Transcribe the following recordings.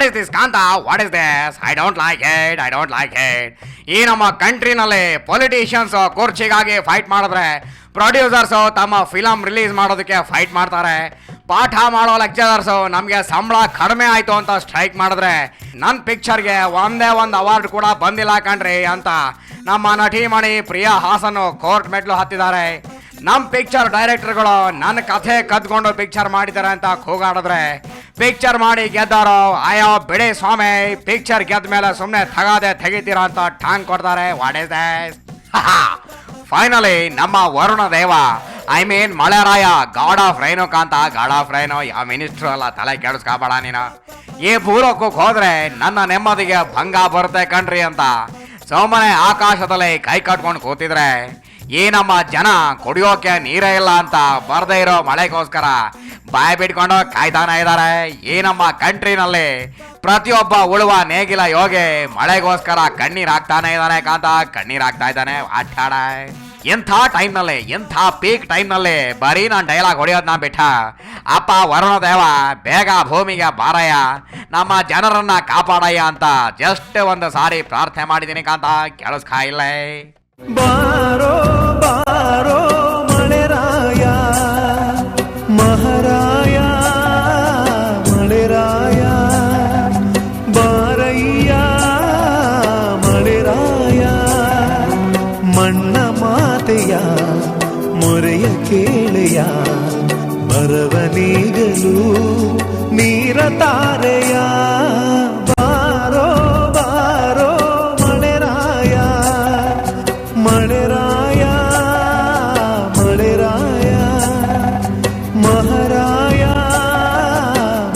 What is this Kantha, what is this? I don't like it. ಈ ನಮ್ಮ ಕಂಟ್ರಿನಲ್ಲಿ politicians ಕುರ್ಚಿಗಾಗಿ ಫೈಟ್ ಮಾಡಿದ್ರೆ ಪ್ರೊಡ್ಯೂಸರ್ಸು ತಮ್ಮ ಫಿಲಮ್ ರಿಲೀಸ್ ಮಾಡೋದಕ್ಕೆ ಫೈಟ್ ಮಾಡ್ತಾರೆ. ಪಾಠ ಮಾಡೋ ಲೆಕ್ಚರರ್ಸು ನಮಗೆ ಸಂಬಳ ಕಡಿಮೆ ಆಯಿತು ಅಂತ ಸ್ಟ್ರೈಕ್ ಮಾಡಿದ್ರೆ ನನ್ನ ಪಿಕ್ಚರ್ಗೆ ಒಂದೇ ಒಂದು ಅವಾರ್ಡ್ ಕೂಡ ಬಂದಿಲ್ಲ ಕಣ್ರಿ ಅಂತ ನಮ್ಮ ನಟಿಮಣಿ ಪ್ರಿಯಾ ಹಾಸನ್ ಕೋರ್ಟ್ ಮೆಟ್ಲು ಹತ್ತಿದ್ದಾರೆ. ನಮ್ಮ ಪಿಕ್ಚರ್ ಡೈರೆಕ್ಟರ್ಗಳು ನನ್ನ ಕಥೆ ಕದ್ಕೊಂಡು ಪಿಕ್ಚರ್ ಮಾಡಿದ್ದಾರೆ ಅಂತ ಕೂಗಾಡಿದ್ರೆ ಪಿಕ್ಚರ್ ಮಾಡಿ ಗೆದ್ದಾರೋ ಅಯ್ಯೋ ಬಿಡಿ ಸ್ವಾಮಿ, ಪಿಕ್ಚರ್ ಗೆದ್ದ ಮೇಲೆ ಸುಮ್ಮನೆ ತಗಾದೆ ತೆಗಿತೀರಾ ಅಂತ ಟಾಂಗ್ ಕೊಡ್ತಾರೆ. What is this? ಫೈನಲಿ ನಮ್ಮ ವರುಣ ದೇವ, ಐ ಮೀನ್ ಮಳೆರಾಯ, god of rain Kantha, god of rain, ಯಾವ ಮಿನಿಸ್ಟ್ರು ಅಲ್ಲ, ತಲೆ ಕೆಡಿಸ್ಕೊಬೇಡ ನೀನು. ಈ ಭೂಲೋಕಕ್ಕೆ ಹೋದ್ರೆ ನನ್ನ ನೆಮ್ಮದಿಗೆ ಭಂಗ ಬರುತ್ತೆ ಕಣ್ರಿ ಅಂತ ಸುಮ್ಮನೆ ಆಕಾಶದಲ್ಲಿ ಕೈ ಕಟ್ಕೊಂಡು ಕೂತಿದ್ರೆ ಈ ನಮ್ಮ ಜನ ಕುಡಿಯೋಕೆ ನೀರೇ ಇಲ್ಲ ಅಂತ ಬರ್ದೇ ಇರೋ ಮಳೆಗೋಸ್ಕರ ಬಾಯಿ ಬಿಟ್ಕೊಂಡು ಕಾಯ್ತಾನೆ ಇದ್ದಾರೆ. ಈ ನಮ್ಮ ಕಂಟ್ರಿನಲ್ಲಿ ಪ್ರತಿಯೊಬ್ಬ ಉಳುವ ನೇಗಿಲ ಯೋಗಿ ಮಳೆಗೋಸ್ಕರ ಕಣ್ಣೀರ್ ಹಾಕ್ತಾನೆ ಇದ್ದಾನೆ ಕಾಂತ, ಕಣ್ಣೀರ್ ಹಾಕ್ತಾ ಇದ್ದಾನೆ. ಆಟಾಡ ಎಂಥ ಟೈಮ್ನಲ್ಲಿ, ಎಂಥ ಪೀಕ್ ಟೈಮ್ನಲ್ಲಿ ಬರೀ ನಾನು ಡೈಲಾಗ್ ಹೊಡೆಯೋದನ್ನ ಬಿಟ್ಟ ಅಪ್ಪ ವರುಣ ದೇವ ಬೇಗ ಭೂಮಿಗೆ ಬಾರಯ್ಯ, ನಮ್ಮ ಜನರನ್ನ ಕಾಪಾಡಯ್ಯ ಅಂತ ಜಸ್ಟ್ ಒಂದು ಸಾರಿ ಪ್ರಾರ್ಥನೆ ಮಾಡಿದ್ದೀನಿ ಕಾಂತ, ಕೇಳಿಸ್ಕಾ ಇಲ್ಲೇ. ಬಾರೋ ಬಾರೋ ಮಳೆರಾಯ, ಮಹಾರಾಯ ಮಳೆರಾಯ, ಬಾರಯ್ಯ ಮಳೆರಾಯ, ಮಣ್ಣ ಮಾತೆಯ ಮೊರೆಯ ಕೇಳೆಯ, ಬರವನೀಗಲು ನೀರ ತಾರೆಯ. ಬಾರೋ ಬಾರೋ ಮಳೆರಾಯ, ಮಳೆರಾಯ ಮಳೆರಾಯ, ಮಹಾರಾಯ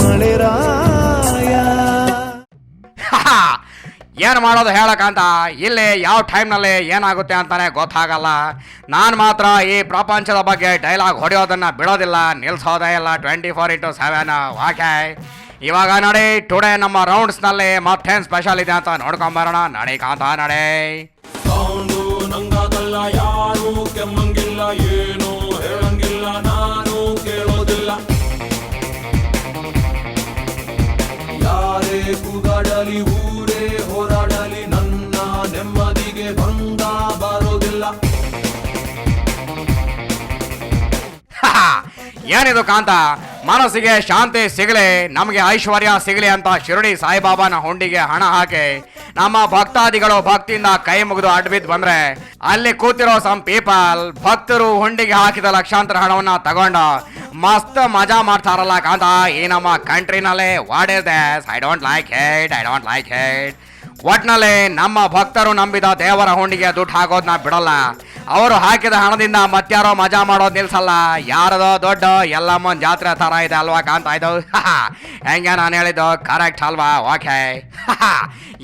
ಮಳೆರಾಯ. ಏನು ಮಾಡೋದು ಹೇಳಕ್ಕಂತ ಇಲ್ಲಿ ಯಾವ ಟೈಮ್ನಲ್ಲಿ ಏನಾಗುತ್ತೆ ಅಂತಾನೆ ಗೊತ್ತಾಗಲ್ಲ. ನಾನು ಮಾತ್ರ ಈ ಪ್ರಪಂಚದ ಬಗ್ಗೆ ಡೈಲಾಗ್ ಹೊಡೆಯೋದನ್ನು ಬಿಡೋದಿಲ್ಲ, ನಿಲ್ಸೋದೇ ಇಲ್ಲ 24/7. ಓಕೆ, ಇವಾಗ ನೋಡಿ ಟುಡೇ ನಮ್ಮ ರೌಂಡ್ಸ್ನಲ್ಲಿ ಮತ್ತೇನು ಸ್ಪೆಷಲ್ ಇದೆ ಅಂತ ನೋಡ್ಕೊಂಬರೋಣ. ನಡಿ ಕಾಂತ ನಡೆ. ನಂಗಾಗಲ್ಲ, ಯಾರು ಕೆಮ್ಮಂಗಿಲ್ಲ, ಏನು ಹೇಳಂಗಿಲ್ಲ, ನಾನು ಕೇಳೋದಿಲ್ಲ. ಯಾರೇ ಕೂಗಾಡಲಿ, ಊರೇ ಹೋರಾಡಲಿ, ನನ್ನ ನೆಮ್ಮದಿಗೆ ಭಂಗ ಬರೋದಿಲ್ಲ. ಏನಿದು ಕಾಂತ, ಮನಸ್ಸಿಗೆ ಶಾಂತಿ ಸಿಗಲಿ, ನಮಗೆ ಐಶ್ವರ್ಯ ಸಿಗಲಿ ಅಂತ ಶಿರಡಿ ಸಾಯಿಬಾಬಾನ ಹುಂಡಿಗೆ ಹಣ ಹಾಕಿ ನಮ್ಮ ಭಕ್ತಾದಿಗಳು ಭಕ್ತಿಯಿಂದ ಕೈ ಮುಗಿದು ಅಡ್ಬಿದ್ದು ಬಂದ್ರೆ ಅಲ್ಲಿ ಕೂತಿರೋ ಸಮ್ ಪೀಪಲ್ ಭಕ್ತರು ಹುಂಡಿಗೆ ಹಾಕಿದ ಲಕ್ಷಾಂತರ ಹಣವನ್ನ ತಗೊಂಡು ಮಸ್ತ್ ಮಜಾ ಮಾಡ್ತಾರಲ್ಲ ಕಾಂತ ಈ ನಮ್ಮ ಕಂಟ್ರಿನಲ್ಲಿ. What is this? I don't like it. ಒಟ್ನಲ್ಲಿ ನಮ್ಮ ಭಕ್ತರು ನಂಬಿದ ದೇವರ ಹುಂಡಿಗೆ ದುಡ್ಡು ಹಾಕೋದನ್ನ ಬಿಡಲ್ಲ. ಅವರು ಹಾಕಿದ ಹಣದಿಂದ ಮತ್ಯಾರೋ ಮಜಾ ಮಾಡೋದು ನಿಲ್ಸಲ್ಲ. ಯಾರದೋ ದೊಡ್ಡ ಎಲ್ಲಮ್ಮನ ಜಾತ್ರೆ ಥರ ಇದೆ ಅಲ್ವಾ ಕಾಂತ ಇದು? ಹೆಂಗೆ ನಾನು ಹೇಳಿದ್ದು ಕರೆಕ್ಟ್ ಅಲ್ವಾ? ಓಕೆ.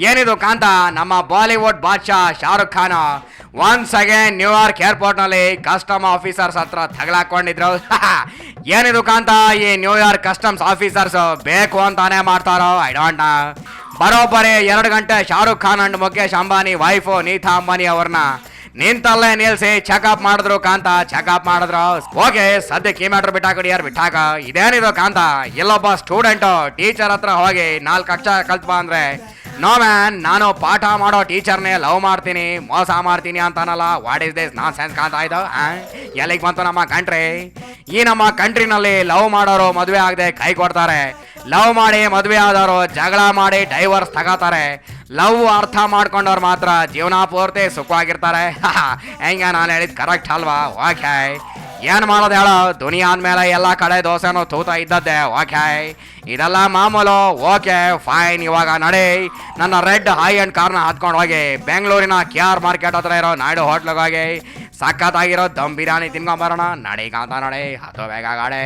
ಏನಿದು ಕಾಂತ, ನಮ್ಮ ಬಾಲಿವುಡ್ ಬಾದ್ಶಾ Shahrukh Khan once again New York ಏರ್ಪೋರ್ಟ್ನಲ್ಲಿ ಕಸ್ಟಮ್ ಆಫೀಸರ್ಸ್ ಹತ್ರ ತಗಲಾಕೊಂಡಿದ್ರು. ಏನಿದು ಕಾಂತ, ಈ ನ್ಯೂಯಾರ್ಕ್ ಕಸ್ಟಮ್ಸ್ ಆಫೀಸರ್ಸ್ ಬೇಕು ಅಂತಾನೆ ಮಾಡ್ತಾರೋ ಐ ಡೋಂಟ್ ನೋ. ಬರೋಬ್ಬರಿ 2 ಗಂಟೆ ಶಾರುಖ್ ಖಾನ್ ಅಂಡ್ ಮುಖೇಶ್ ಅಂಬಾನಿ ವೈಫು ನೀತಾ ಅಂಬಾನಿ ಅವ್ರನ್ನ ನಿಂತಲ್ಲೇ ನಿಲ್ಸಿ ಚೆಕಪ್ ಮಾಡಿದ್ರು ಕಾಂತ, ಚೆಕಪ್ ಮಾಡಿದ್ರು. ಓಕೆ, ಸದ್ಯಕ್ಕೆ ಈ ಮ್ಯಾಟ್ರ್ ಬಿಟ್ಟಾಕಡಿ, ಯಾರು ಬಿಟ್ಟಾಕ. ಇದೇನಿದು ಕಾಂತ, ಇಲ್ಲೊಬ್ಬ ಸ್ಟೂಡೆಂಟು ಟೀಚರ್ ಹತ್ರ ಹೋಗಿ 4 ಅಕ್ಷರ ಕಲ್ತ್ ಬಾ ಅಂದ್ರೆ ನೋ ಮ್ಯಾನ್, ನಾನು ಪಾಠ ಮಾಡೋ ಟೀಚರ್ನೇ ಲವ್ ಮಾಡ್ತೀನಿ, ಮೋಸ ಮಾಡ್ತೀನಿ ಅಂತಾನಲ್ಲ. What is this nonsense Kantha ಇದು? ಎಲ್ಲಿಗೆ ಬಂತು ನಮ್ಮ ಕಂಟ್ರಿ? ಈ ನಮ್ಮ ಕಂಟ್ರಿನಲ್ಲಿ ಲವ್ ಮಾಡೋರು ಮದುವೆ ಆಗದೆ ಕೈ ಕೊಡ್ತಾರೆ, ಲವ್ ಮಾಡಿ ಮದುವೆ ಆದವರು ಜಗಳ ಮಾಡಿ ಡೈವರ್ಸ್ ತಗೋತಾರೆ. ಲವ್ ಅರ್ಥ ಮಾಡ್ಕೊಂಡವ್ರು ಮಾತ್ರ ಜೀವನ ಪೂರ್ತಿ ಸುಖವಾಗಿರ್ತಾರೆ. ಹೆಂಗ ನಾನು ಹೇಳಿದ್ ಕರೆಕ್ಟ್ ಅಲ್ವಾ? ಓಕೆ, ಏನು ಮಾಡೋದು ಹೇಳೋ, ದುನಿಯಾ ಅಂದಮೇಲೆ ಎಲ್ಲ ಕಡೆ ದೋಸೆನೂ ತೂತ ಇದ್ದದ್ದೇ. ಓಕೆ, ಇದೆಲ್ಲ ಮಾಮೂಲು. ಓಕೆ ಫೈನ್, ಇವಾಗ ನಡಿ ನನ್ನ ರೆಡ್ ಹೈ ಅಂಡ್ ಕಾರ್ನ ಹತ್ಕೊಂಡು ಹೋಗಿ ಬೆಂಗಳೂರಿನ KR ಮಾರ್ಕೆಟ್ ಹತ್ರ ಇರೋ ನಾಯ್ಡು ಹೋಟ್ಲಿಗೆ ಹೋಗಿ ಸಖತ್ತಾಗಿರೋ ದಮ್ ಬಿರಿಯಾನಿ ತಿನ್ಕೊಂಬರೋಣ. ನಡಿ ಕಾಂತ ನಡಿ, ಹತ್ತು ಬೇಗ ಗಾಡಿ.